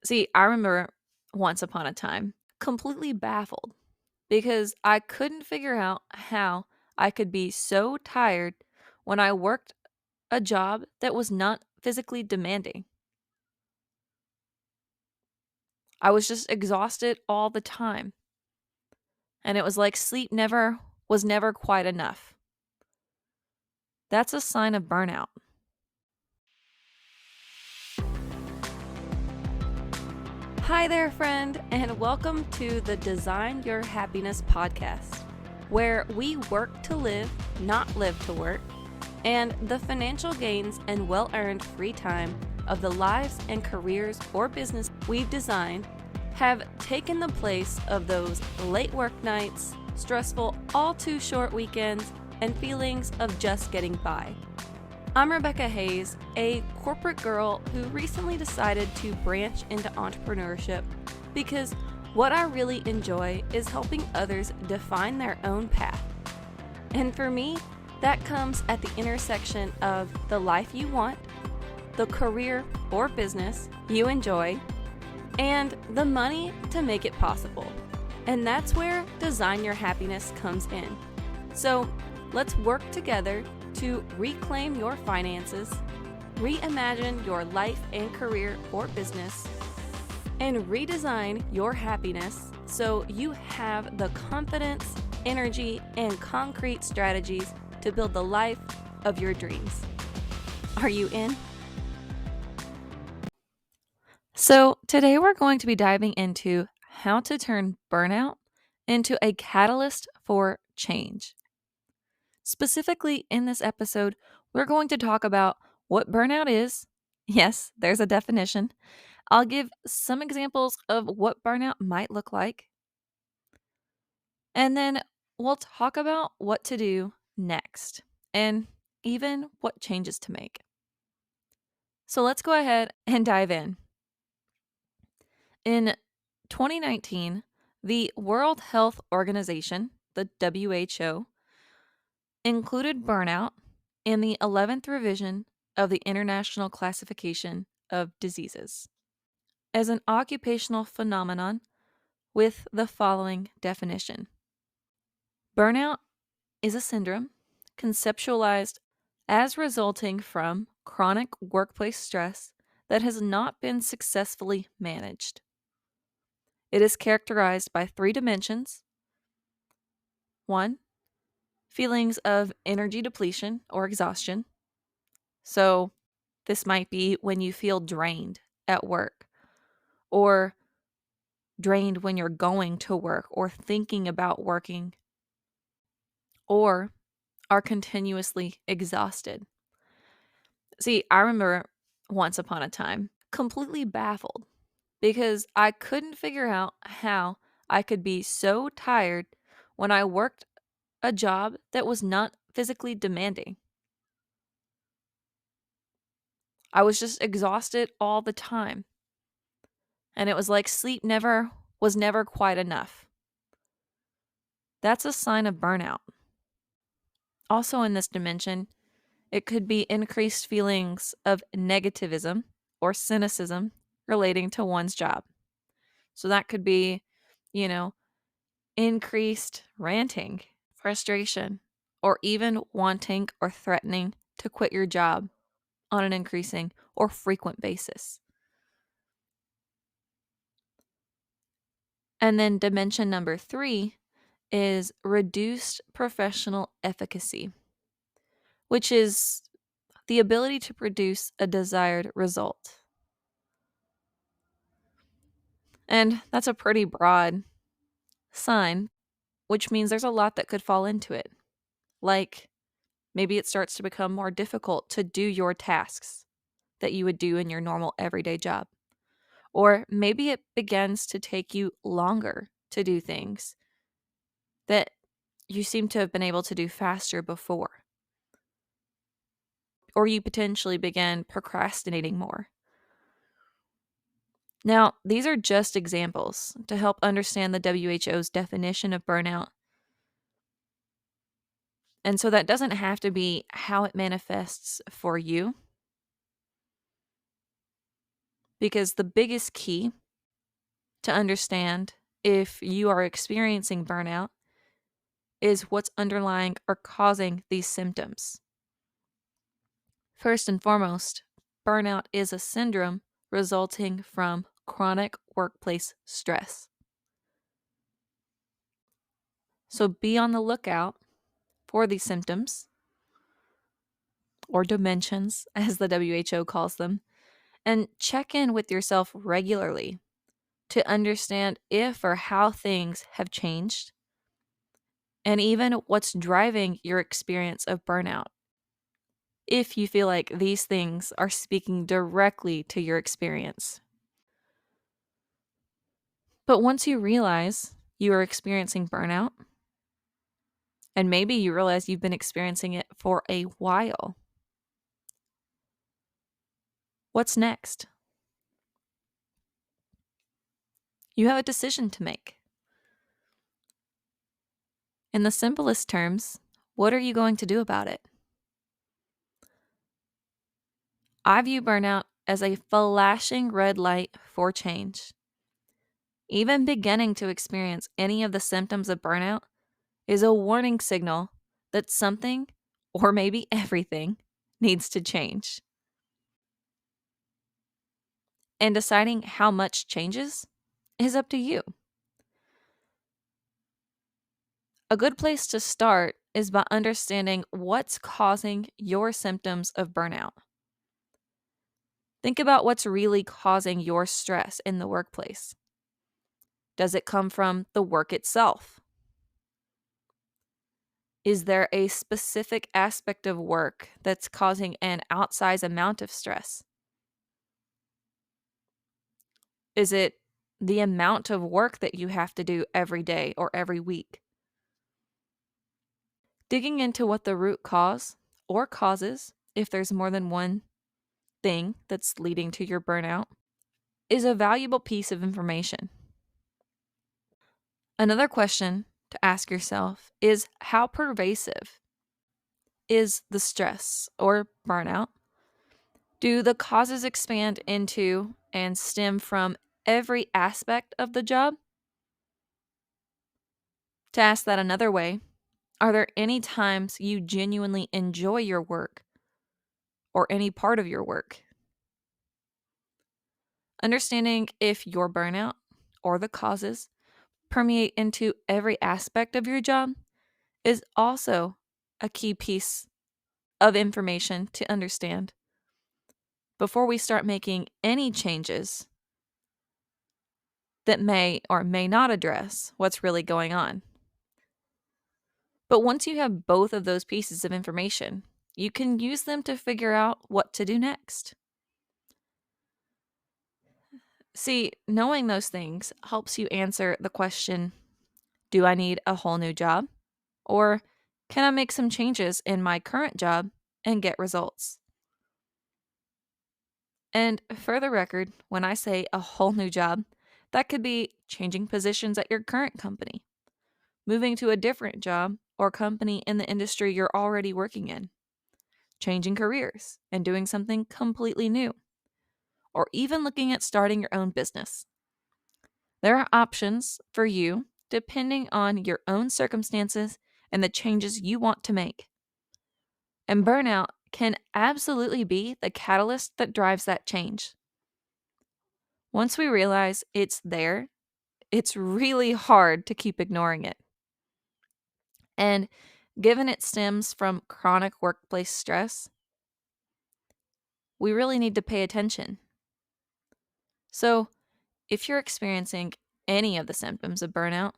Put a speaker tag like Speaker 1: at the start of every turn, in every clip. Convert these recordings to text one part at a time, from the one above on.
Speaker 1: See, I remember once upon a time completely baffled because I couldn't figure out how I could be so tired when I worked a job that was not physically demanding. I was just exhausted all the time, and it was like sleep never was never quite enough. That's a sign of burnout. Hi there, friend, and welcome to the Design Your Happiness podcast, where we work to live, not live to work, and the financial gains and well earned free time of the lives and careers or business we've designed have taken the place of those late work nights, stressful, all too short weekends, and feelings of just getting by. I'm Rebecca Hayes, a corporate girl who recently decided to branch into entrepreneurship because what I really enjoy is helping others define their own path. And for me, that comes at the intersection of the life you want, the career or business you enjoy, and the money to make it possible. And that's where Design Your Happiness comes in. So let's work together to reclaim your finances, reimagine your life and career or business, and redesign your happiness so you have the confidence, energy, and concrete strategies to build the life of your dreams. Are you in? So, today we're going to be diving into how to turn burnout into a catalyst for change. Specifically, in this episode, we're going to talk about what burnout is. Yes, there's a definition. I'll give some examples of what burnout might look like. And then we'll talk about what to do next and even what changes to make. So let's go ahead and dive in. In 2019, the World Health Organization, the WHO, included burnout in the 11th revision of the International Classification of Diseases as an occupational phenomenon with the following definition. Burnout is a syndrome conceptualized as resulting from chronic workplace stress that has not been successfully managed. It is characterized by three dimensions. 1. Feelings of energy depletion or exhaustion. So, this might be when you feel drained at work, or drained when you're going to work or thinking about working, or are continuously exhausted. See, I remember once upon a time completely baffled because I couldn't figure out how I could be so tired when I worked a job that was not physically demanding. I was just exhausted all the time, and it was like sleep never was never quite enough. That's a sign of burnout. Also, in this dimension, it could be increased feelings of negativism or cynicism relating to one's job. So that could be, you know, increased ranting, frustration, or even wanting or threatening to quit your job on an increasing or frequent basis. And then dimension number 3 is reduced professional efficacy, which is the ability to produce a desired result. And that's a pretty broad sign, which means there's a lot that could fall into it. Like maybe it starts to become more difficult to do your tasks that you would do in your normal everyday job. Or maybe it begins to take you longer to do things that you seem to have been able to do faster before. Or you potentially begin procrastinating more. Now, these are just examples to help understand the WHO's definition of burnout. And so that doesn't have to be how it manifests for you, because the biggest key to understand if you are experiencing burnout is what's underlying or causing these symptoms. First and foremost, burnout is a syndrome resulting from chronic workplace stress. So be on the lookout for these symptoms, or dimensions, as the WHO calls them, and check in with yourself regularly to understand if or how things have changed, and even what's driving your experience of burnout. If you feel like these things are speaking directly to your experience. But once you realize you are experiencing burnout, and maybe you realize you've been experiencing it for a while, what's next? You have a decision to make. In the simplest terms, what are you going to do about it? I view burnout as a flashing red light for change. Even beginning to experience any of the symptoms of burnout is a warning signal that something, or maybe everything, needs to change. And deciding how much changes is up to you. A good place to start is by understanding what's causing your symptoms of burnout. Think about what's really causing your stress in the workplace. Does it come from the work itself? Is there a specific aspect of work that's causing an outsized amount of stress? Is it the amount of work that you have to do every day or every week? Digging into what the root cause or causes, if there's more than one thing that's leading to your burnout, is a valuable piece of information. Another question to ask yourself is, how pervasive is the stress or burnout? Do the causes expand into and stem from every aspect of the job? To ask that another way, are there any times you genuinely enjoy your work or any part of your work? Understanding if your burnout or the causes permeate into every aspect of your job is also a key piece of information to understand before we start making any changes that may or may not address what's really going on. But once you have both of those pieces of information, you can use them to figure out what to do next. See, knowing those things helps you answer the question, do I need a whole new job? Or can I make some changes in my current job and get results? And for the record, when I say a whole new job, that could be changing positions at your current company, moving to a different job or company in the industry you're already working in, changing careers and doing something completely new, or even looking at starting your own business. There are options for you depending on your own circumstances and the changes you want to make. And burnout can absolutely be the catalyst that drives that change. Once we realize it's there, it's really hard to keep ignoring it. And given it stems from chronic workplace stress, we really need to pay attention. So, if you're experiencing any of the symptoms of burnout,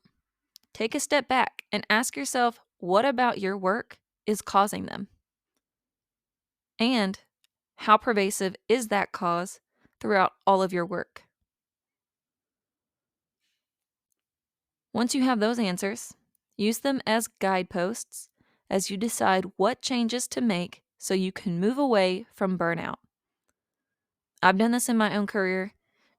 Speaker 1: take a step back and ask yourself, what about your work is causing them? And how pervasive is that cause throughout all of your work? Once you have those answers, use them as guideposts as you decide what changes to make so you can move away from burnout. I've done this in my own career,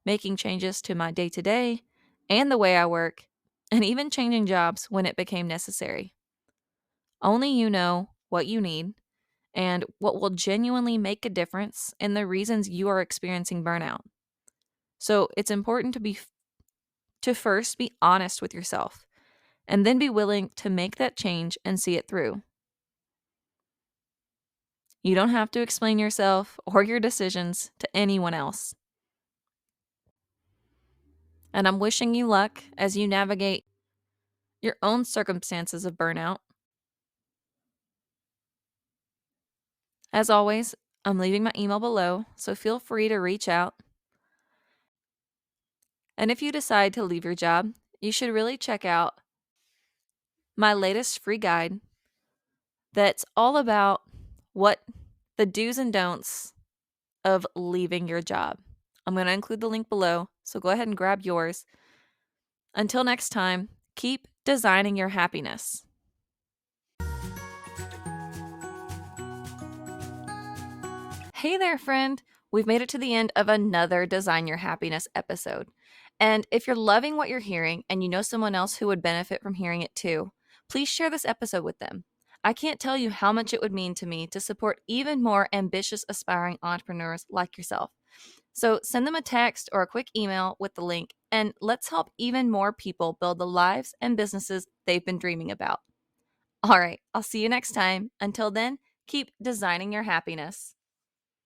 Speaker 1: making changes to my day-to-day and the way I work, and even changing jobs when it became necessary. Only you know what you need and what will genuinely make a difference in the reasons you are experiencing burnout. So it's important to first be honest with yourself and then be willing to make that change and see it through. You don't have to explain yourself or your decisions to anyone else. And I'm wishing you luck as you navigate your own circumstances of burnout. As always, I'm leaving my email below, so feel free to reach out. And if you decide to leave your job, you should really check out my latest free guide that's all about what the do's and don'ts of leaving your job. I'm going to include the link below, so go ahead and grab yours. Until next time, keep designing your happiness. Hey there, friend. We've made it to the end of another Design Your Happiness episode. And if you're loving what you're hearing and you know someone else who would benefit from hearing it too, please share this episode with them. I can't tell you how much it would mean to me to support even more ambitious, aspiring entrepreneurs like yourself. So send them a text or a quick email with the link, and let's help even more people build the lives and businesses they've been dreaming about. All right, I'll see you next time. Until then, keep designing your happiness.